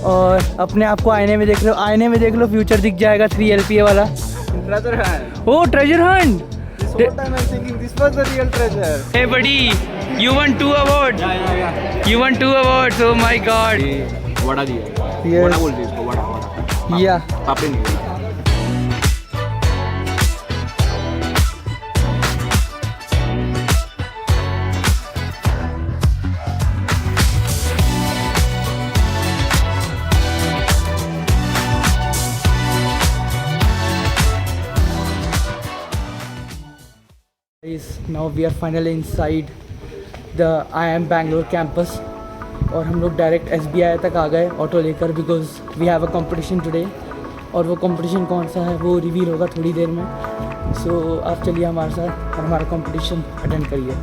और अपने आप को आईने में देख लो, आईने में देख लो, फ्यूचर दिख जाएगा 3 LPA वाला। Treasure hunt. ओ treasure hunt. This whole time I'm thinking this was the real treasure. Hey buddy, you won 2 awards. Yeah. You won 2 awards. Oh my god. Vada दिया। Yes. वड़ा बोलते हैं इसको, वड़ा। Yeah. पापड़ी नहीं। Guys, now we are finally inside the IIM Bangalore campus और हम लोग direct SBI तक आ गए ऑटो लेकर, because we have a competition today. और वो कंपटीशन कौन सा है वो रिवील होगा थोड़ी देर में। सो आप चलिए हमारे साथ और हमारा कंपटीशन अटेंड करिए।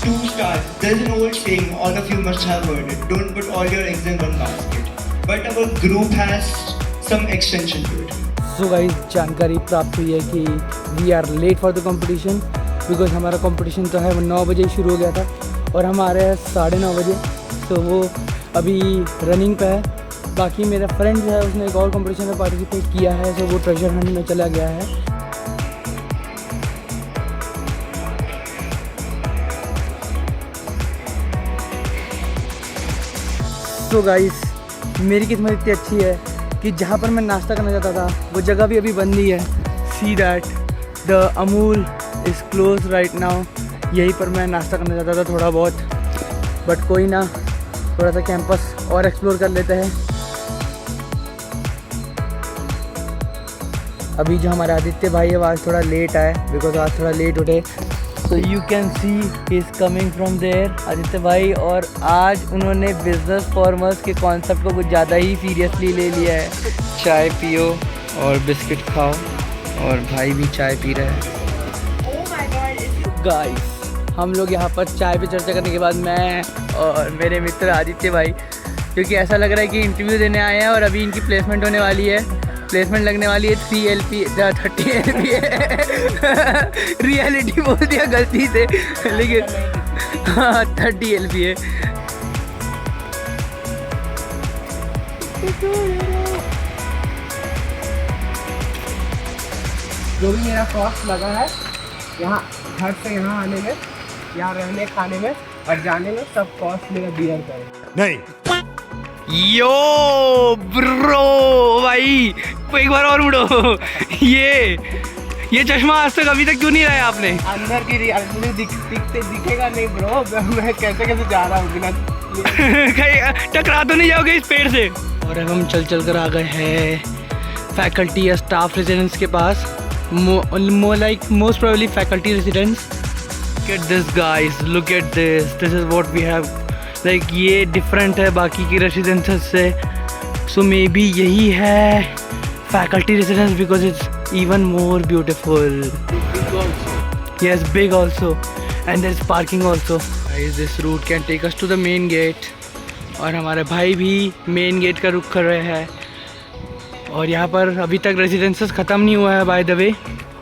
2 stars. There's an old saying, all of you must have heard it. Don't put all your eggs in one basket. But our group has some extension to it. So guys, जानकारी प्राप्त हुई है कि we are late for the competition, because हमारा competition तो है वो 9 बजे ही शुरू हो गया था और हम आ रहे हैं 9:30 बजे। तो वो अभी रनिंग पे है। बाकी मेरा फ्रेंड जो है उसने एक और कंपटीशन में पार्टिसिपेट किया है, तो वो ट्रेजर हंट में चला गया है। सो गाइस, मेरी किस्मत इतनी अच्छी है कि जहाँ पर मैं नाश्ता करना चाहता था वो जगह भी अभी बंद ही है। See that the Amul is close right now. यहीं पर मैं नाश्ता करना चाहता था थोड़ा बहुत, बट कोई ना, थोड़ा सा कैंपस और एक्सप्लोर कर लेते हैं। अभी जो हमारे आदित्य भाई है वो आज थोड़ा लेट आए, बिकॉज आज थोड़ा लेट उठे। So you can see he is coming from there, Aditya भाई। और आज उन्होंने बिजनेस फॉर्मर्स के कॉन्सेप्ट को कुछ ज़्यादा ही सीरियसली ले लिया है। चाय पियो और बिस्किट खाओ, और भाई भी चाय पी रहे हैं। गाइस, हम लोग यहाँ पर चाय पे चर्चा करने के बाद मैं और मेरे मित्र आदित्य भाई, क्योंकि ऐसा लग रहा है कि इंटरव्यू देने आए हैं और अभी इनकी प्लेसमेंट होने वाली है। प्लेसमेंट लगने वाली है 3 LPA 30 LPA रियलिटी बोल दिया गलती से, लेकिन हाँ 30 LPA। जो भी मेरा कॉस्ट लगा है यहाँ घर से यहाँ आने में, यहाँ रहने खाने में और जाने में, सब कॉस्ट मेरा बियर करें। नहीं। यो ब्रो भाई, एक बार और मुड़ो। ये चश्मा आज तक अभी तक क्यों नहीं लाया आपने? अंदर की रियलिटी दिखेगा नहीं ब्रो, मैं कैसे जा रहा हूँ बिना कहीं टकरा तो नहीं जाओगे इस पेड़ से? और अब हम चल कर आ गए हैं फैकल्टी या स्टाफ रेजिडेंस के पास, most probably faculty residence. Get this guys, look at this is what we have. Like ये डिफरेंट है बाकी की रेजिडेंसेस से, सो मे बी यही है faculty residence, because it's even more beautiful. Yes, big also, and there is parking also. This route can take us to the main gate, और हमारे भाई भी मेन गेट का रुख कर रहे हैं। और यहाँ पर अभी तक रेजिडेंसेस ख़त्म नहीं हुआ है बाय द वे।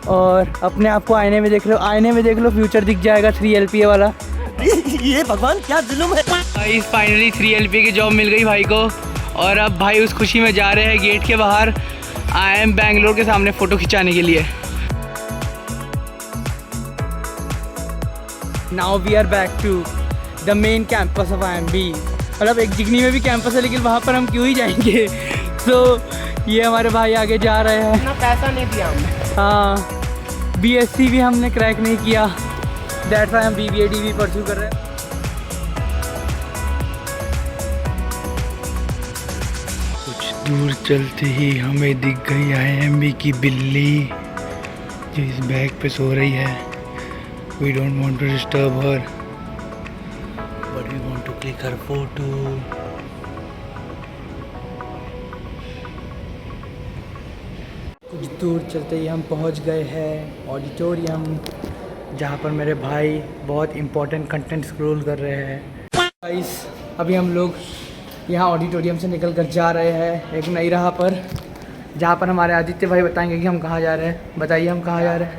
और अपने आप को आईने में देख लो, आईने में देख लो, फ्यूचर दिख जाएगा 3 LPA वाला। ये भगवान क्या जुल्म है। फाइनली 3 LPA की जॉब मिल गई भाई को, और अब भाई उस खुशी में जा रहे हैं गेट के बाहर IIM बैंगलोर के सामने फ़ोटो खिंचाने के लिए। Now we are back to the main campus of IIMB। मतलब एक जिगनी में भी कैंपस है, लेकिन वहाँ पर हम क्यों ही जाएंगे। तो ये हमारे भाई आगे जा रहे हैं। इतना पैसा नहीं दिया हमने। हाँ, BSc भी हमने क्रैक नहीं किया, दैट्स व्हाई हम BBA DB परस्यू कर रहे हैं। कुछ दूर चलते ही हमें दिख गई IIMB की बिल्ली, जो इस बैग पे सो रही है। We don't want to disturb her, but we want to click her photo. कुछ दूर चलते ही हम पहुंच गए हैं ऑडिटोरियम, जहां पर मेरे भाई बहुत इम्पोर्टेंट कंटेंट स्क्रॉल कर रहे हैं। गाइस, अभी हम लोग यहाँ ऑडिटोरियम से निकल कर जा रहे हैं एक नई राह पर, जहाँ पर हमारे आदित्य भाई बताएंगे कि हम कहाँ जा रहे हैं। बताइए, हम कहाँ जा रहे हैं?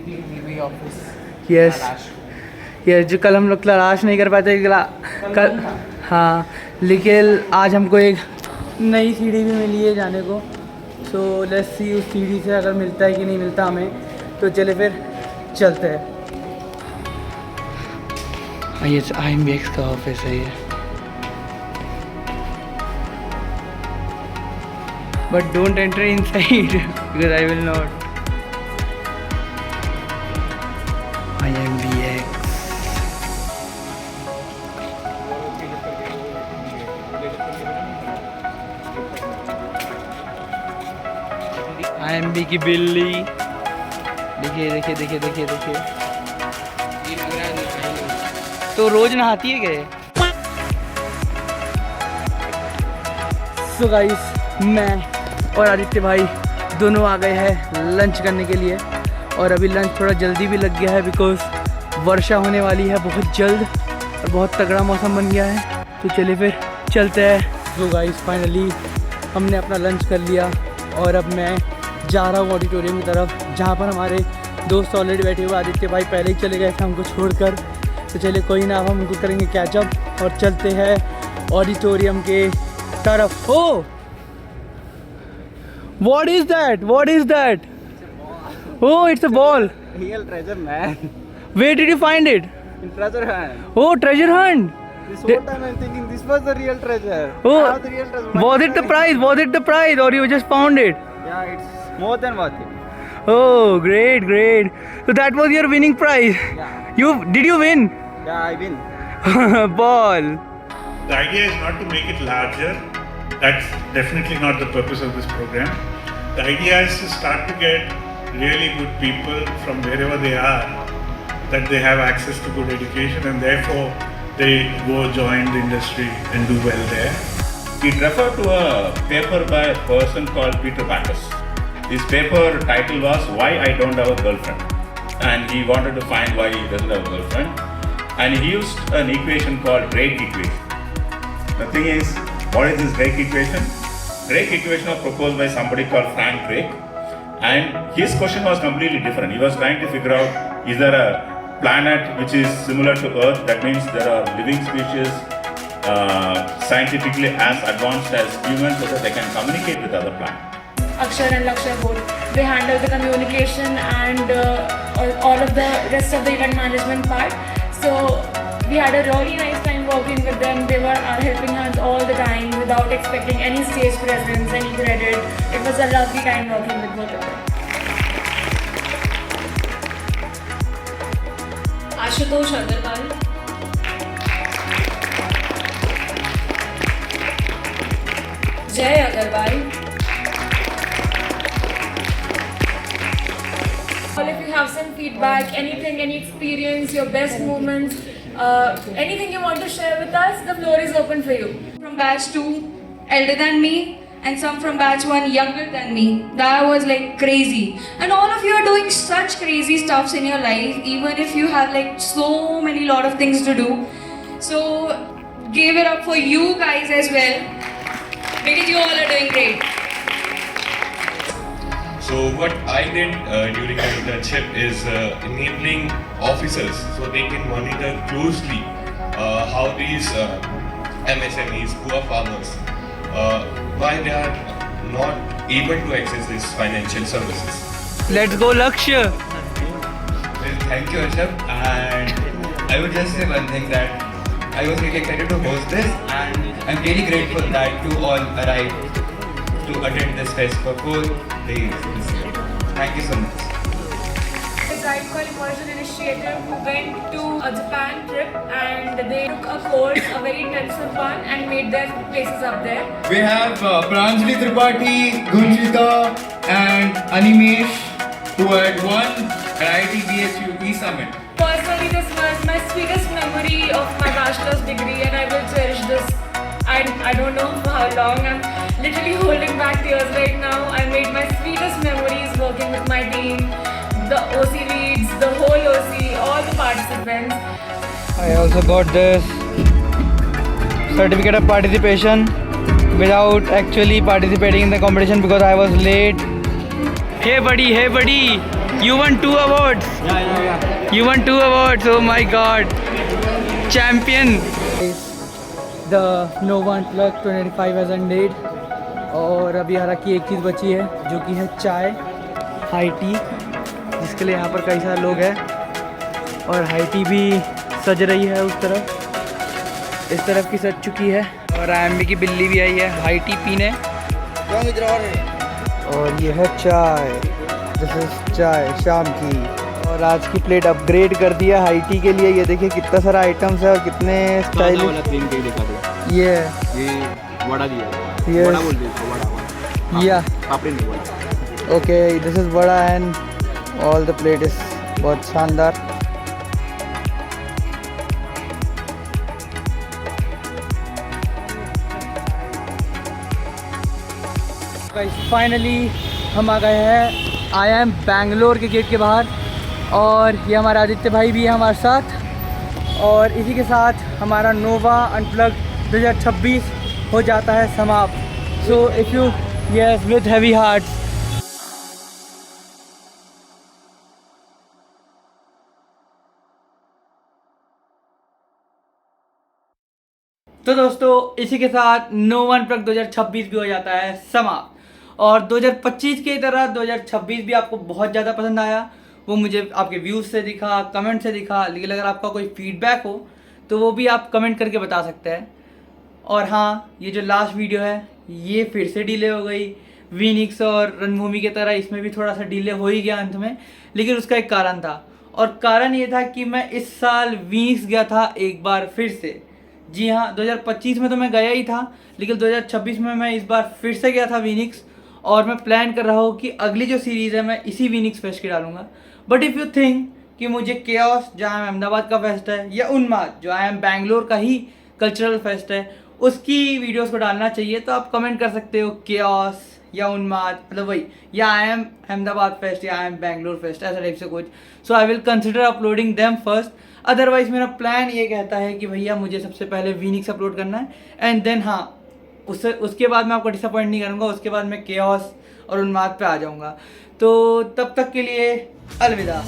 DB office. यस ये जो कल हम लोग तलाश नहीं कर पाते कल, हाँ, लेकिन आज हमको एक नई सीढ़ी भी मिली है जाने को। सो लेट्स सी उस सीढ़ी से अगर मिलता है कि नहीं मिलता हमें, तो चले फिर चलते हैं। ये IMBX का ऑफिस है ये, but don't enter inside because I will not. IMBX IMB की बिल्ली, देखिए देखिए देखिए देखिए देखिए। तो रोज नहाती है क्या? सो गाइस, मैं और आदित्य भाई दोनों आ गए हैं लंच करने के लिए, और अभी लंच थोड़ा जल्दी भी लग गया है बिकॉज वर्षा होने वाली है बहुत जल्द और बहुत तगड़ा मौसम बन गया है। तो चलिए फिर चलते हैं। तो गाइस फाइनली हमने अपना लंच कर लिया और अब मैं जा रहा हूँ ऑडिटोरियम की तरफ, जहाँ पर हमारे दोस्त ऑलरेडी बैठे हुए। आदित्य भाई पहले ही चले गए थे हमको छोड़कर, तो चलिए कोई ना, अब हम उनको करेंगे कैचअप और चलते हैं ऑडिटोरियम के तरफ। Oh what is that? What is that? Oh, it's a ball. Real treasure, man. Where did you find it? In treasure hunt. Oh, treasure hunt. This whole time I'm thinking this was the real treasure. Oh, Now the real treasure. was it the prize? Was it the prize, or you just found it? Yeah, it's more than worth it. Oh, great, great. So that was your winning prize. Yeah. Did you win? Yeah, I win. Ball. The idea is not to make it larger. That's definitely not the purpose of this program. The idea is to start to get really good people from wherever they are, that they have access to good education and therefore they go join the industry and do well there. It referred to a paper by a person called Peter Backus. His paper title was Why I Don't Have a Girlfriend, and he wanted to find why he doesn't have a girlfriend, and he used an equation called Drake equation. The thing is, what is this Drake equation? Drake equation was proposed by somebody called Frank Drake, and his question was completely different. He was trying to figure out, is there a planet which is similar to Earth? That means there are living species scientifically as advanced as humans so that they can communicate with other planets. Akshar and Lakshya both, they handle the communication and all of the rest of the event management part. So we had a really nice time working with them. They were our helping hands all the time without expecting any stage presence, any credit. It was a lovely time working with both of them. Ashutosh Agarwal. Jay Agarwal. Well, if you have some feedback, anything, any experience, your best moments, anything you want to share with us, the floor is open for you. From batch 2 elder than me and some from batch 1 younger than me. That was like crazy, and all of you are doing such crazy stuffs in your life, even if you have like so many lot of things to do. So give it up for you guys as well, because you all are doing great. So what I did during my internship is enabling officers so they can monitor closely how these MSMEs, poor farmers, why they are not able to access these financial services. Let's go, Lakshya. Well, thank you, Ashab. And I would just say one thing, that I was really excited to host this, and I'm really grateful that you all arrived to attend this fest for 4 days this year. Thank you so much. The Guide for Immersion Initiative went to a Japan trip and they took a course, a very intensive one, and made their places up there. We have Pranjali Tripathi, Gunjita and Animesh who had won an IIT BSUP summit. Personally, this was my sweetest memory of my bachelor's degree, and I will cherish this. I don't know for how long. I'm literally holding back tears right now. I made my sweetest memories working with my team, the OC leads, the whole OC, all the participants. I also got this certificate of participation without actually participating in the competition because I was late. Hey buddy, you won 2 awards. Yeah. You won 2 awards, oh my god. Champion. The Nova unplugged 25 has ended और अभी हालांकि एक चीज़ बची है जो कि है चाय, हाई टी, जिसके लिए यहाँ पर कई सारे लोग हैं। और हाई टी भी सज रही है उस तरफ, इस तरफ की सज चुकी है। और IMB की बिल्ली भी आई है हाई टी पीने। और ये है चाय, दिस इज चाय शाम की। और आज की प्लेट अपग्रेड कर दिया हाई टी के लिए। ये देखिए कितना सारा आइटम्स है और कितने स्टाइलिश। ये वड़ा दिया, ये वड़ा बोल दीजिए, वड़ा या पापड़ी नहीं vada. Okay, this is vada and all the plate is बहुत शानदार। फाइनली हम आ गए हैं IIM बैंगलोर के गेट के बाहर और ये हमारे आदित्य भाई भी है हमारे साथ। और इसी के साथ हमारा नोवा अनप्लग्ड 2026 हो जाता है समाप्त। So if you yes with heavy hearts. तो दोस्तों इसी के साथ नोवा अनप्लग्ड 2026 भी हो जाता है समाप्त। और 2025 की तरह 2026 भी आपको बहुत ज़्यादा पसंद आया, वो मुझे आपके व्यूज़ से दिखा, कमेंट से दिखा। लेकिन अगर आपका कोई फीडबैक हो तो वो भी आप कमेंट करके बता सकते हैं। और हाँ, ये जो लास्ट वीडियो है ये फिर से डिले हो गई। वीनिक्स और रणभूमि की तरह इसमें भी थोड़ा सा डिले हो ही गया अंत में, लेकिन उसका एक कारण था। और कारण ये था कि मैं इस साल वीनिक्स गया था एक बार फिर से। जी हाँ, 2025 में तो मैं गया ही था, लेकिन 2026 में मैं इस बार फिर से गया था वीनिक्स। और मैं प्लान कर रहा हूँ कि अगली जो सीरीज़ है मैं इसी वीनिक्स फेस्ट की डालूंगा। बट इफ़ यू थिंक कि मुझे केओस जो IIM अहमदाबाद का फेस्ट है या उन्माद जो IIM बैंगलोर का ही कल्चरल फेस्ट है उसकी वीडियोस को डालना चाहिए, तो आप कमेंट कर सकते हो केओस या उन्माद, मतलब वही, या IIM अहमदाबाद फेस्ट या IIM बैंगलोर फेस्ट, ऐसा टाइप से कुछ। So I will consider uploading them first. Otherwise मेरा प्लान ये कहता है कि भैया मुझे सबसे पहले वीनिक्स अपलोड करना है एंड देन हाँ उसके बाद मैं आपको डिसअपॉइंट नहीं करूँगा, उसके बाद मैं केओस और उन्माद पे आ जाऊँगा। तो तब तक के लिए अलविदा।